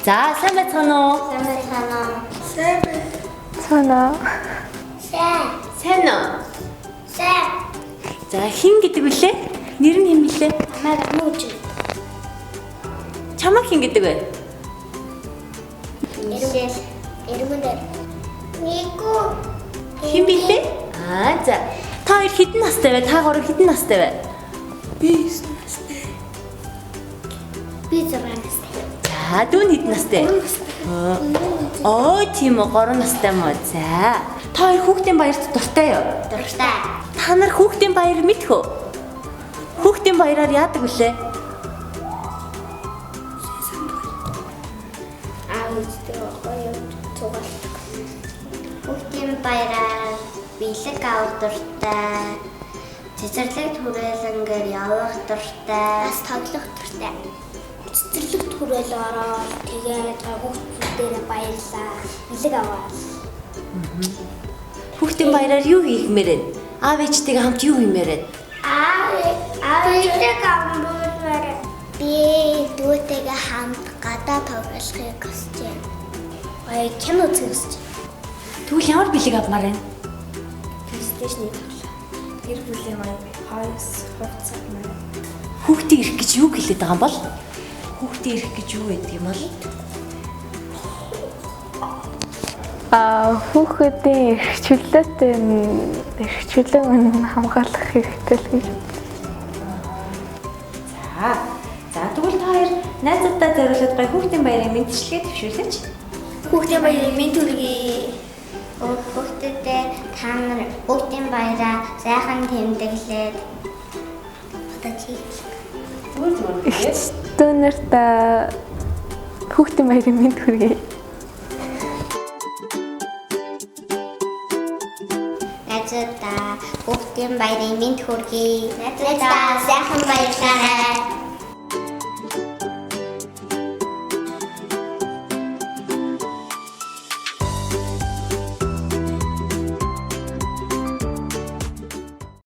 За сайн байцгаана уу? Сайн байна. Санаа. Сайн уу? Сайн. За хин гэдэг вүлээ? Нэр нь хэм блэ? Намайг нүүж. Чамаг хин гэдэг вэ? Эргүүлээ. Нику. Хин блэ? За. Та хоёр хэдэн настай вэ? Та гурав хэдэн настай вэ? Би 9 настай. Би 6 настай. За дүү хэдэн настай? Тийм үү, 3 настай мó. За. Та хоёр хүүхдийн баярт дуртай юу? Дуртай. Та нар хүүхдийн баяр мэдэх үү? Хүүхдийн баяраар яадаг вүлээ? Үздэг гоё цугалдаг. Хүүхдийн баяраар бэлэг авах дуртай. Цэцэрлэг түрээлэнгээр явах дуртай. Бас тоглох дуртай. Цэцэрлэг түрээлээ ороод тэгээд хүүхдүүдээр баярлаа. Бэлэг аваад. Хүүхдийн баяраар юу хийхмээр вэ? Аав ээжтэйгээ хамт юу хиймээр вэ? Бэлэг амбуулаар би дүүтэйгээ хамт гадаа тоглохыг хүсэж байна. Кино үзэх хүсэж байна. Тэгвэл ямар бэлэг авмаар вэ? PlayStation-ийг тоглоо. Гэр бүлийн хойс хувцас маа. Хүүхдийн ирэх гэж юу хэлээд байгаа юм бол? Хүүхдийн ирэх гэж юу гэдэг юм бол? Хүүхдийн эрхчлөлөө хамгаалах хэрэгтэй л гэж. За тэгвэл та хоёр найзуудтай зориулаад гоё хүүхдийн баярын мэндчилгээ төвшүүлээч. Хүүхдийн баярын мэд төргий. Хүүхдүүдээ та нар хүүхдийн баяраа сайхан тэмдэглээд Дүүнэрт хүүхдийн баярын мэд хүргэе. Найзуудаа хүүхдийн баярын мэд хүргэе. Найзуудаа сайхан баярлаарай.